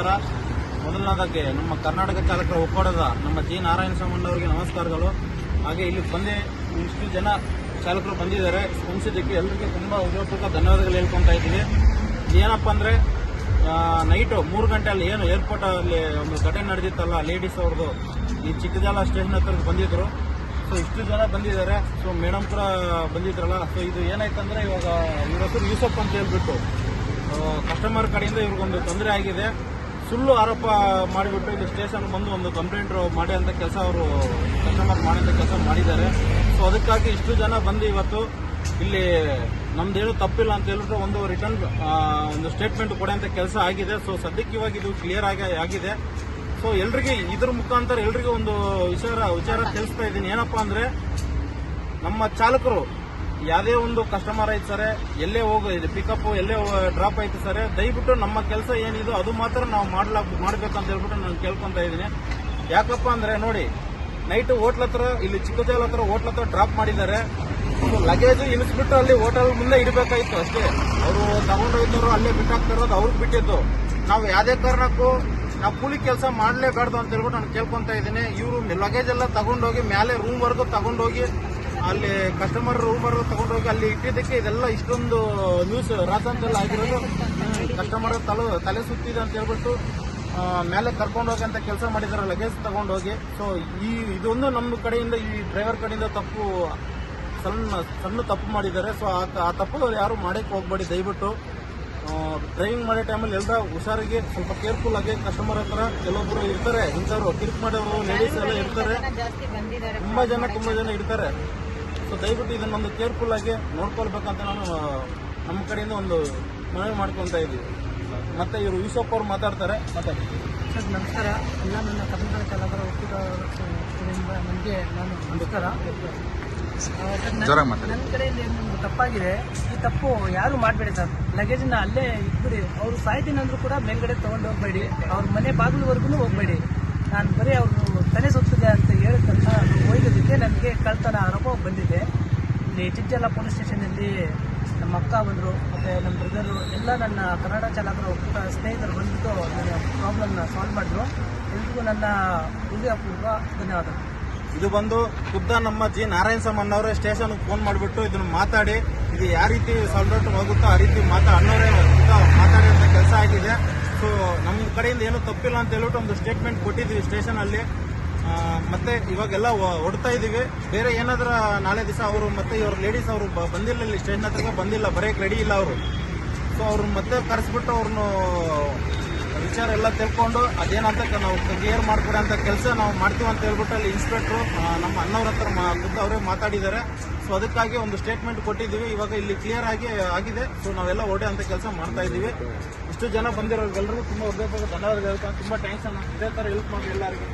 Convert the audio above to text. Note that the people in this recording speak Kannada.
ನಮಸ್ಕಾರ. ಮೊದಲನೇದಾಗಿ ನಮ್ಮ ಕರ್ನಾಟಕ ಚಾಲಕರ ಒಕ್ಕೂಟದ ನಮ್ಮ ಜಿ ನಾರಾಯಣಸ್ವಾಮಿ ಅವರಿಗೆ ನಮಸ್ಕಾರಗಳು. ಹಾಗೆ ಇಲ್ಲಿ ಇಷ್ಟು ಜನ ಚಾಲಕರು ಬಂದಿದ್ದಾರೆ, ಸ್ಪಂದಿಸಿದ್ದಕ್ಕೆ ಎಲ್ಲರಿಗೂ ತುಂಬ ಹೃದಯಪೂರ್ವಕ ಧನ್ಯವಾದಗಳು ಹೇಳ್ಕೊತಾ ಇದ್ದೀವಿ. ಏನಪ್ಪ ಅಂದರೆ ನೈಟು 3 ಗಂಟೆ ಅಲ್ಲಿ ಏನು ಏರ್ಪೋರ್ಟ್ ಅಲ್ಲಿ ಒಂದು ಘಟನೆ ನಡೆದಿತ್ತಲ್ಲ, ಲೇಡೀಸ್ ಅವ್ರದ್ದು ಈ ಚಿಕ್ಕಜಾಲ ಸ್ಟೇಷನ್ ಹತ್ರ ಬಂದಿದ್ರು. ಸೊ ಇಷ್ಟು ಜನ ಬಂದಿದ್ದಾರೆ. ಸೊ ಮೇಡಮ್ ಕೂಡ ಬಂದಿದ್ರಲ್ಲ. ಸೊ ಇದು ಏನಾಯ್ತಂದ್ರೆ ಇವಾಗ ಇವ್ರ ಹೆಸರು ಯೂಸಫ್ ಅಂತ ಹೇಳ್ಬಿಟ್ಟು ಕಸ್ಟಮರ್ ಕಡೆಯಿಂದ ಇವ್ರಿಗೊಂದು ತೊಂದರೆ ಆಗಿದೆ. ಸುಳ್ಳು ಆರೋಪ ಮಾಡಿಬಿಟ್ಟು ಇಲ್ಲಿ ಸ್ಟೇಷನ್ ಬಂದು ಒಂದು ಕಂಪ್ಲೇಂಟ್ ಮಾಡಿ ಅಂತ ಕೆಲಸ ಅವರು ಕಸ್ಟಮರ್ ಮಾಡೋಂಥ ಕೆಲಸ ಮಾಡಿದ್ದಾರೆ. ಸೊ ಅದಕ್ಕಾಗಿ ಇಷ್ಟು ಜನ ಬಂದು ಇವತ್ತು ಇಲ್ಲಿ ನಮ್ದೇನು ತಪ್ಪಿಲ್ಲ ಅಂತ ಹೇಳ್ಬಿಟ್ಟು ಒಂದು ರಿಟರ್ನ್ ಒಂದು ಸ್ಟೇಟ್ಮೆಂಟ್ ಕೊಡೋಂಥ ಕೆಲಸ ಆಗಿದೆ. ಸೊ ಸದ್ಯಕ್ಕೆ ಇವಾಗ ಇದು ಕ್ಲಿಯರ್ ಆಗಿದೆ. ಸೊ ಎಲ್ರಿಗೆ ಇದ್ರ ಮುಖಾಂತರ ಎಲ್ರಿಗೂ ಒಂದು ವಿಚಾರ ತಿಳಿಸ್ತಾ ಇದ್ದೀನಿ. ಏನಪ್ಪಾ ಅಂದ್ರೆ ನಮ್ಮ ಚಾಲಕರು ಯಾವುದೇ ಒಂದು ಕಸ್ಟಮರ್ ಆಯ್ತು ಸರ್, ಎಲ್ಲೇ ಹೋಗಿ ಪಿಕಪ್ ಎಲ್ಲೇ ಡ್ರಾಪ್ ಆಯ್ತು ಸರ್, ದಯವಿಟ್ಟು ನಮ್ಮ ಕೆಲಸ ಏನಿದೆ ಅದು ಮಾತ್ರ ನಾವು ಮಾಡ್ಬೇಕಂತ ಹೇಳ್ಬಿಟ್ಟು ನಾನು ಕೇಳ್ಕೊಂತ ಇದ್ದೀನಿ. ಯಾಕಪ್ಪ ಅಂದ್ರೆ ನೋಡಿ, ನೈಟ್ ಹೋಟ್ಲ್ ಹತ್ರ ಇಲ್ಲಿ ಚಿಕ್ಕಜಾಲ ಹತ್ರ ಹೋಟ್ಲ್ ಹತ್ರ ಡ್ರಾಪ್ ಮಾಡಿದ್ದಾರೆ. ಲಗೇಜ್ ಇಳಿಸ್ಬಿಟ್ಟು ಅಲ್ಲಿ ಹೋಟೆಲ್ ಮುಂದೆ ಇಡಬೇಕಾಗಿತ್ತು ಅಷ್ಟೇ. ಅವರು ತಗೊಂಡೋಗಿದ್ದವರು ಅಲ್ಲೇ ಬಿಟ್ಟಾಕ್ತಿರೋದು ಅವ್ರಿಗೆ ಬಿಟ್ಟಿದ್ದು. ನಾವು ಯಾವುದೇ ಕಾರಣಕ್ಕೂ ನಾವು ಕೂಲಿ ಕೆಲಸ ಮಾಡಲೇಬಾರ್ದು ಅಂತ ಹೇಳ್ಬಿಟ್ಟು ನಾನು ಕೇಳ್ಕೊಂತ ಇದ್ದೀನಿ. ಇವರು ಲಗೇಜ್ ಎಲ್ಲ ತಗೊಂಡೋಗಿ ಮೇಲೆ ರೂಮ್ವರೆಗೂ ತಗೊಂಡೋಗಿ ಅಲ್ಲಿ ಕಸ್ಟಮರ್ ರೂಮ್ವರೆಗೂ ತಗೊಂಡೋಗಿ ಅಲ್ಲಿ ಇಟ್ಟಿದ್ದಕ್ಕೆ ಇದೆಲ್ಲ ಇಷ್ಟೊಂದು ನ್ಯೂಸ್ ರಾಜಾಂತೆಲ್ಲ ಆಗಿರೋದು. ಕಸ್ಟಮರ್ ತಲೆ ಸುತ್ತಿದೆ ಅಂತ ಹೇಳ್ಬಿಟ್ಟು ಮೇಲೆ ಕರ್ಕೊಂಡೋಗಿ ಅಂತ ಕೆಲಸ ಮಾಡಿದ್ದಾರೆ ಲಗೇಜ್ ತಗೊಂಡೋಗಿ. ಸೊ ಇದೊಂದು ನಮ್ಮ ಕಡೆಯಿಂದ, ಈ ಡ್ರೈವರ್ ಕಡೆಯಿಂದ ತಪ್ಪು, ಸಣ್ಣ ತಪ್ಪು ಮಾಡಿದ್ದಾರೆ. ಸೊ ಆ ತಪ್ಪು ಯಾರು ಮಾಡಕ್ಕೆ ಹೋಗ್ಬೇಡಿ ದಯವಿಟ್ಟು. ಡ್ರೈವಿಂಗ್ ಮಾಡೋ ಟೈಮಲ್ಲಿ ಎಲ್ಲರ ಹುಷಾರಿಗೆ ಸ್ವಲ್ಪ ಕೇರ್ಫುಲ್ ಆಗಿ ಕಸ್ಟಮರ್ ಹತ್ರ ಕೆಲವೊಬ್ರು ಇರ್ತಾರೆ, ಇಂಥವ್ರು ಕಿರಿಕ್ ಮಾಡೋರು ಲೇಡೀಸ್ ಎಲ್ಲ ಇರ್ತಾರೆ, ತುಂಬಾ ಜನ ಇರ್ತಾರೆ. ಸೊ ದಯವಿಟ್ಟು ಇದನ್ನೊಂದು ಕೇರ್ಫುಲ್ ಆಗಿ ನೋಡ್ಕೊಳ್ಬೇಕಂತ ನಾನು ನಮ್ಮ ಕಡೆಯಿಂದ ಒಂದು ಮನವಿ ಮಾಡ್ಕೊತಾ ಇದ್ದೀವಿ. ಮತ್ತೆ ಇವರು ಯೂಸಫ್ ಅವ್ರು ಮಾತಾಡ್ತಾರೆ. ಮಾತಾಡಿ ಸರ್. ನಮಸ್ಕಾರ. ಎಲ್ಲ ನನ್ನ ಕರ್ನಾಟಕ ಚಾಲಕರ ಒಕ್ಕೂಟದಿಂದ ನನಗೆ ನಾನು ನಮಸ್ಕಾರ. ನನ್ನ ಕಡೆಯಿಂದ ಏನು ತಪ್ಪಾಗಿದೆ, ಈ ತಪ್ಪು ಯಾರು ಮಾಡಬೇಡಿ ಸರ್. ಲಗೇಜನ್ನ ಅಲ್ಲೇ ಇಟ್ಬಿಡಿ. ಅವರು ಸಾಯ್ತೀನಿ ಅಂದ್ರೂ ಕೂಡ ಮೇಲ್ಗಡೆ ತಗೊಂಡು ಹೋಗ್ಬೇಡಿ, ಅವ್ರ ಮನೆ ಬಾಗಿಲುವರೆಗೂ ಹೋಗ್ಬೇಡಿ. ನಾನು ಬರೀ ಅವ್ರು ತಲೆ ಸುತ್ತಿದೆ ಅಂತ ಹೇಳಿದಂತ ಒಯ್ದೋದಕ್ಕೆ ನನಗೆ ಕಳ್ತನ ಆರೋಪ ಬಂದಿದೆ. ಇಲ್ಲಿ ಚಿಕ್ಕಜಾಲ ಪೊಲೀಸ್ ಸ್ಟೇಷನಲ್ಲಿ ನಮ್ಮ ಅಕ್ಕ ಬಂದರು, ಮತ್ತು ನಮ್ಮ ಬ್ರದರು ಎಲ್ಲ ನನ್ನ ಕನ್ನಡ ಚಾಲಕರ ಒಕ್ಕೂಟ ಸ್ನೇಹಿತರು ಬಂದ್ಬಿಟ್ಟು ನನ್ನ ಪ್ರಾಬ್ಲಮ್ನ ಸಾಲ್ವ್ ಮಾಡಿದ್ರು. ಎಲ್ರಿಗೂ ನನ್ನ ಹೃದಯಪೂರ್ವಕ ಧನ್ಯವಾದಗಳು. ಇದು ಬಂದು ಖುದ್ದ ನಮ್ಮ ಜಿ ನಾರಾಯಣಸ್ವಾಮಿ ಅವರೇ ಸ್ಟೇಷನ್ಗೆ ಫೋನ್ ಮಾಡಿಬಿಟ್ಟು ಇದನ್ನು ಮಾತಾಡಿ ಇದು ಯಾವ ರೀತಿ ಸಾಲ್ವ್ ಔಟ್ ಹೋಗುತ್ತೋ ಆ ರೀತಿ ಅಣ್ಣವರೇ ಮಾತಾಡಿರೋ ಕೆಲಸ ಆಗಿದೆ. ಸೊ ನಮ್ಮ ಕಡೆಯಿಂದ ಏನೂ ತಪ್ಪಿಲ್ಲ ಅಂತ ಹೇಳ್ಬಿಟ್ಟು ಒಂದು ಸ್ಟೇಟ್ಮೆಂಟ್ ಕೊಟ್ಟಿದ್ದೀವಿ ಸ್ಟೇಷನಲ್ಲಿ. ಮತ್ತೆ ಇವಾಗೆಲ್ಲ ಹೊಡ್ತಾ ಇದ್ದೀವಿ. ಬೇರೆ ಏನಾದ್ರೂ ನಾಳೆ ದಿವಸ ಅವರು ಮತ್ತೆ ಇವ್ರ ಲೇಡೀಸ್ ಅವರು ಬಂದಿಲ್ಲ, ಇಲ್ಲಿ ಸ್ಟೇಷನ್ ಹತ್ರ ಬಂದಿಲ್ಲ, ಬರೆಯಕ್ಕೆ ರೆಡಿ ಇಲ್ಲ ಅವರು. ಸೊ ಅವ್ರನ್ನ ಮತ್ತೆ ಕರೆಸ್ಬಿಟ್ಟು ಅವ್ರನ್ನು ವಿಚಾರ ಎಲ್ಲ ತಿಳ್ಕೊಂಡು ಅದೇನಂತ ನಾವು ಕ್ಲಿಯರ್ ಮಾಡ್ಕೊಡೋ ಅಂತ ಕೆಲಸ ನಾವು ಮಾಡ್ತೀವಿ ಅಂತ ಹೇಳ್ಬಿಟ್ಟು ಅಲ್ಲಿ ಇನ್ಸ್ಪೆಕ್ಟ್ರು ನಮ್ಮ ಅಣ್ಣವ್ರ ಹತ್ರ ಖುದ್ದು ಅವರೇ ಮಾತಾಡಿದ್ದಾರೆ. ಸೊ ಅದಕ್ಕಾಗಿ ಒಂದು ಸ್ಟೇಟ್ಮೆಂಟ್ ಕೊಟ್ಟಿದ್ದೀವಿ. ಇವಾಗ ಇಲ್ಲಿ ಕ್ಲಿಯರ್ ಆಗಿದೆ. ಸೊ ನಾವೆಲ್ಲ ಓಡೋ ಅಂತ ಕೆಲಸ ಮಾಡ್ತಾ ಇದ್ದೀವಿ. ಇಷ್ಟು ಜನ ಬಂದಿರೋರಿಗೆಲ್ಲರಿಗೂ ತುಂಬ ಧನ್ಯವಾದಗಳು. ತುಂಬ ಥ್ಯಾಂಕ್ಸ್ ಅಣ್ಣ. ಇದೇ ಥರ ಹೆಲ್ಪ್ ಮಾಡಿ ಎಲ್ಲರಿಗೂ.